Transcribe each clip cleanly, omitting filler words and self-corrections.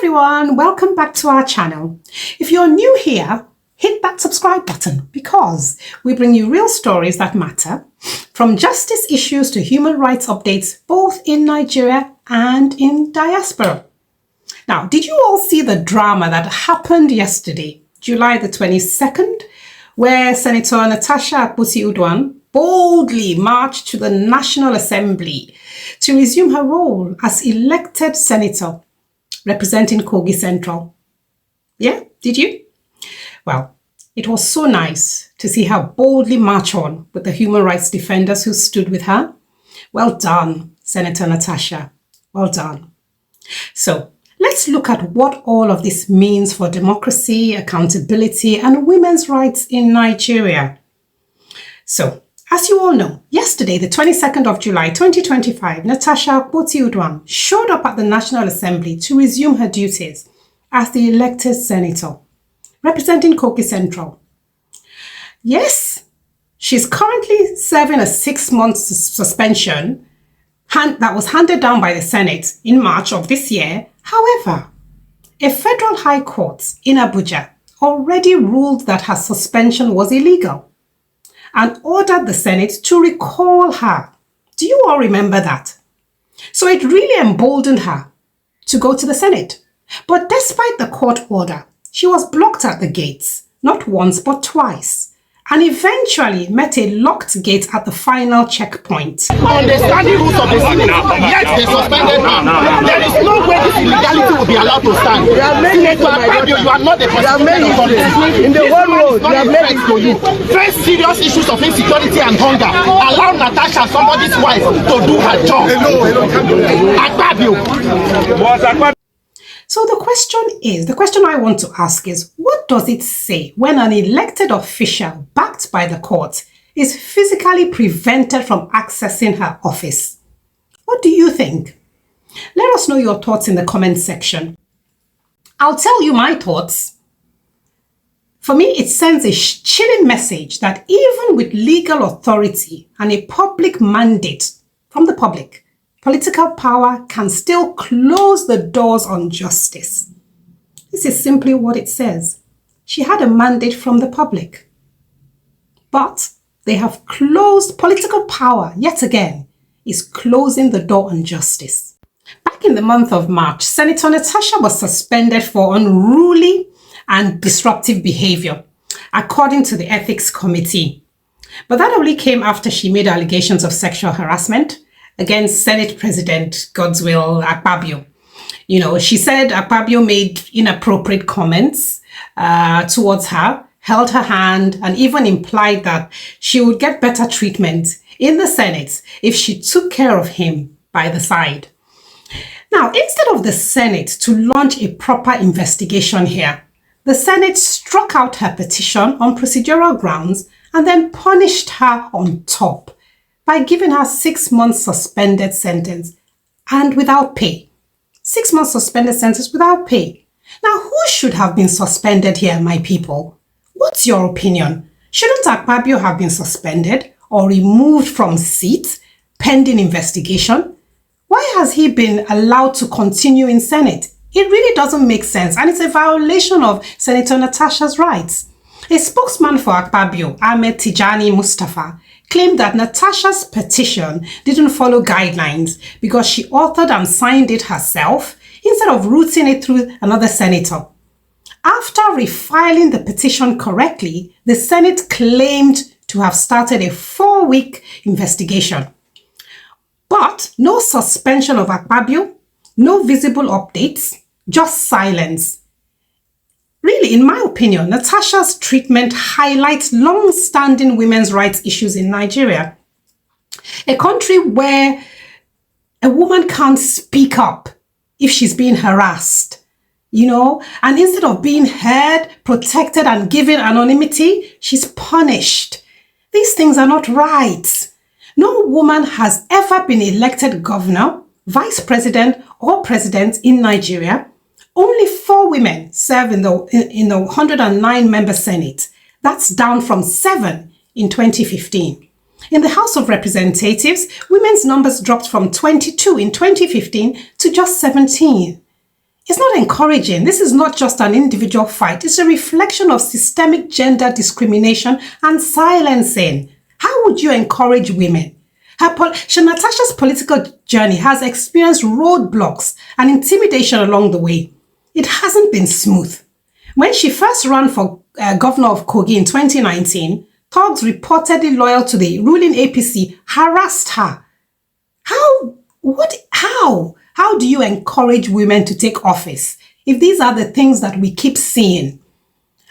everyone, welcome back to our channel. If you're new here, hit that subscribe button because we bring you real stories that matter, from justice issues to human rights updates, both in Nigeria and in diaspora. Now, did you all see the drama that happened yesterday, July the 22nd, where Senator Natasha Akpoti-Uduaghan boldly marched to the National Assembly to resume her role as elected senator representing Kogi Central? Yeah, did you? Well, it was so nice to see her boldly march on with the human rights defenders who stood with her. Well done, Senator Natasha. Well done. So, let's look at what all of this means for democracy, accountability, and women's rights in Nigeria. So, as you all know, yesterday, the 22nd of July 2025, Natasha Akpoti-Uduaghan showed up at the National Assembly to resume her duties as the elected senator representing Kogi Central. Yes, she's currently serving a 6-month suspension that was handed down by the Senate in March of this year. However, a federal high court in Abuja already ruled that her suspension was illegal and ordered the Senate to recall her. Do you all remember that? So it really emboldened her to go to the Senate. But despite the court order, she was blocked at the gates, not once but twice, and eventually met a locked gate at the final checkpoint. Understanding rules of the Senate, yet they suspended her. There is no way this illegality will be allowed to stand. You are not the president of authority. In the whole world, we have made it for you. Face serious issues of insecurity and hunger. Allow Natasha, somebody's wife, to do her job. Akpabio. So the question I want to ask is, what does it say when an elected official backed by the court is physically prevented from accessing her office? What do you think? Let us know your thoughts in the comment section. I'll tell you my thoughts. For me, it sends a chilling message that even with legal authority and a public mandate from the public, political power can still close the doors on justice. This is simply what it says. She had a mandate from the public. But they have closed political power, yet again, is closing the door on justice. Back in the month of March, Senator Natasha was suspended for unruly and disruptive behavior, according to the Ethics Committee. But that only came after she made allegations of sexual harassment against Senate President Godswill Akpabio. She said Akpabio made inappropriate comments towards her, held her hand, and even implied that she would get better treatment in the Senate if she took care of him by the side. Now, instead of the Senate to launch a proper investigation here, the Senate struck out her petition on procedural grounds and then punished her on top by giving her 6 months suspended sentence and without pay. 6 months suspended sentence without pay. Now, who should have been suspended here, my people? What's your opinion? Shouldn't Akpabio have been suspended or removed from seat pending investigation? Why has he been allowed to continue in Senate? It really doesn't make sense, and it's a violation of Senator Natasha's rights. A spokesman for Akpabio, Ahmed Tijani Mustafa, claimed that Natasha's petition didn't follow guidelines because she authored and signed it herself instead of routing it through another senator. After refiling the petition correctly, the Senate claimed to have started a 4-week investigation. But no suspension of Akpabio, no visible updates, just silence. Really, in my opinion, Natasha's treatment highlights long-standing women's rights issues in Nigeria, a country where a woman can't speak up if she's being harassed, and instead of being heard, protected, and given anonymity, she's punished. These things are not right. No woman has ever been elected governor, vice president, or president in Nigeria. Only 4 women serve in the 109-member Senate. That's down from 7 in 2015. In the House of Representatives, women's numbers dropped from 22 in 2015 to just 17. It's not encouraging. This is not just an individual fight. It's a reflection of systemic gender discrimination and silencing. How would you encourage women? Natasha's political journey has experienced roadblocks and intimidation along the way. It hasn't been smooth. When she first ran for governor of Kogi in 2019, thugs reportedly loyal to the ruling APC harassed her. How do you encourage women to take office if these are the things that we keep seeing?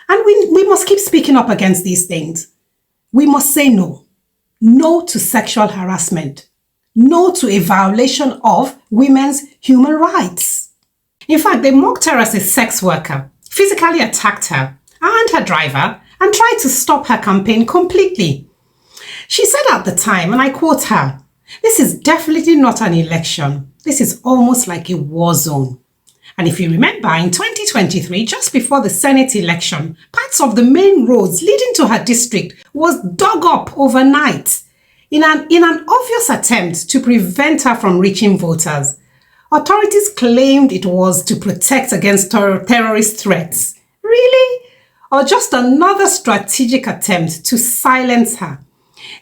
And we must keep speaking up against these things. We must say no. No to sexual harassment. No to a violation of women's human rights. In fact, they mocked her as a sex worker, physically attacked her and her driver, and tried to stop her campaign completely. She said at the time, and I quote her, "This is definitely not an election. This is almost like a war zone." And if you remember, in 2023, just before the Senate election, parts of the main roads leading to her district was dug up overnight in an obvious attempt to prevent her from reaching voters. Authorities claimed it was to protect against terrorist threats. Really? Or just another strategic attempt to silence her?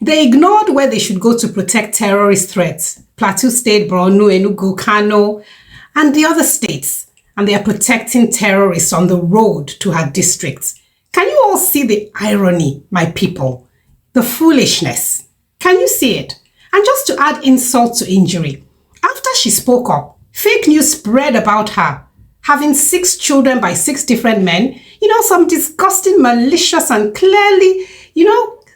They ignored where they should go to protect terrorist threats. Plateau State, Borno, Enugu, Kano, and the other states. And they are protecting terrorists on the road to her district. Can you all see the irony, my people? The foolishness. Can you see it? And just to add insult to injury, after she spoke up, fake news spread about her, having 6 children by 6 different men, some disgusting, malicious, and clearly,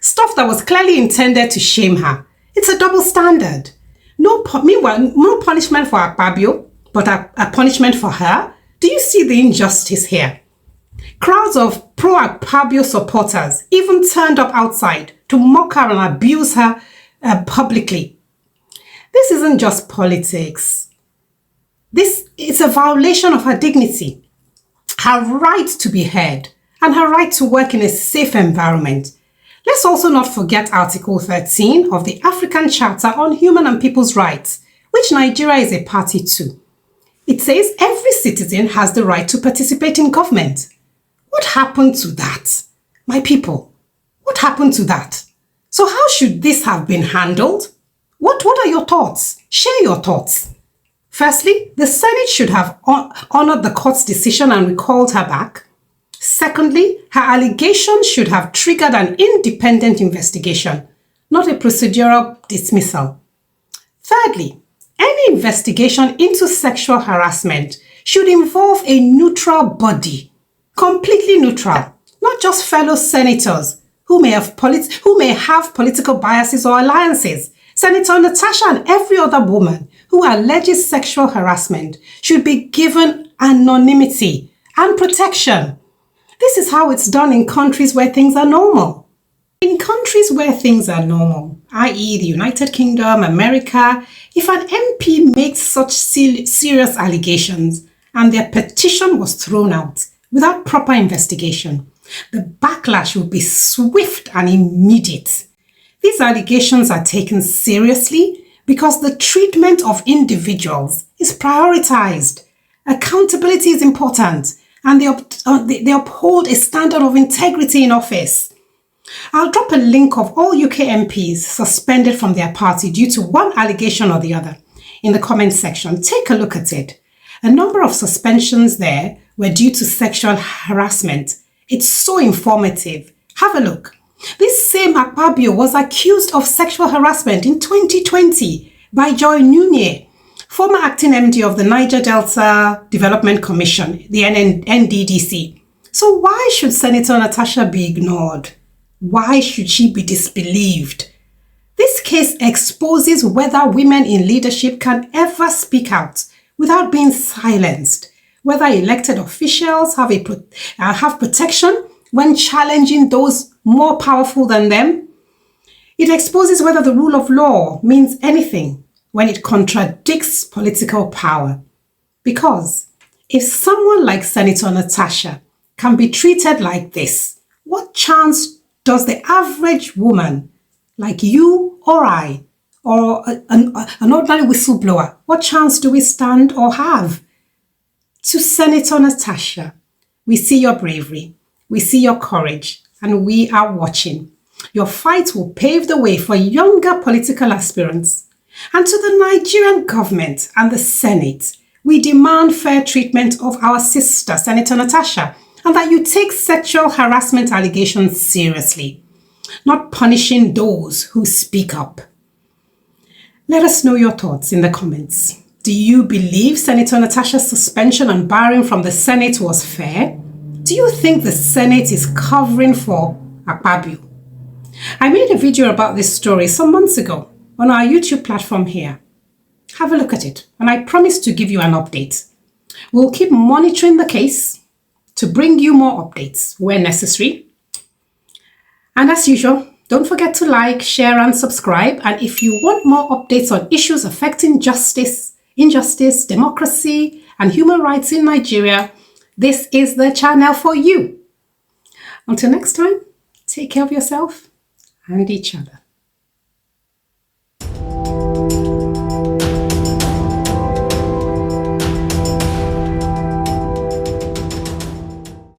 stuff that was clearly intended to shame her. It's a double standard. Meanwhile, no punishment for Akpabio, but a punishment for her. Do you see the injustice here? Crowds of pro-Akpabio supporters even turned up outside to mock her and abuse her publicly. This isn't just politics. This is a violation of her dignity, her right to be heard, and her right to work in a safe environment. Let's also not forget Article 13 of the African Charter on Human and People's Rights, which Nigeria is a party to. It says every citizen has the right to participate in government. What happened to that? My people, what happened to that? So how should this have been handled? What are your thoughts? Share your thoughts. Firstly, the Senate should have honored the court's decision and recalled her back. Secondly, her allegations should have triggered an independent investigation, not a procedural dismissal. Thirdly, any investigation into sexual harassment should involve a neutral body, completely neutral, not just fellow senators who may have political biases or alliances. Senator Natasha and every other woman who alleges sexual harassment should be given anonymity and protection. This is how it's done in countries where things are normal. In countries where things are normal, i.e. the United Kingdom, America, if an MP makes such serious allegations and their petition was thrown out without proper investigation, the backlash will be swift and immediate. These allegations are taken seriously because the treatment of individuals is prioritized. Accountability is important, and they uphold a standard of integrity in office. I'll drop a link of all UK MPs suspended from their party due to one allegation or the other in the comment section. Take a look at it. A number of suspensions there were due to sexual harassment. It's so informative. Have a look. This same Akpabio was accused of sexual harassment in 2020 by Joy Nunye, former acting MD of the Niger Delta Development Commission, the NDDC. So why should Senator Natasha be ignored? Why should she be disbelieved? This case exposes whether women in leadership can ever speak out without being silenced, whether elected officials have protection when challenging those more powerful than them. It exposes whether the rule of law means anything when it contradicts political power. Because if someone like Senator Natasha can be treated like this, what chance does the average woman like you or I, or an ordinary whistleblower, what chance do we stand or have? To Senator Natasha, we see your bravery, we see your courage, and we are watching. Your fight will pave the way for younger political aspirants. And to the Nigerian government and the Senate, we demand fair treatment of our sister, Senator Natasha, and that you take sexual harassment allegations seriously, not punishing those who speak up. Let us know your thoughts in the comments. Do you believe Senator Natasha's suspension and barring from the Senate was fair? Do you think the Senate is covering for Akpabio? I made a video about this story some months ago on our YouTube platform here. Have a look at it, and I promise to give you an update. We'll keep monitoring the case to bring you more updates where necessary. And as usual, don't forget to like, share, and subscribe. And if you want more updates on issues affecting justice, injustice, democracy, and human rights in Nigeria, this is the channel for you. Until next time, take care of yourself and each other.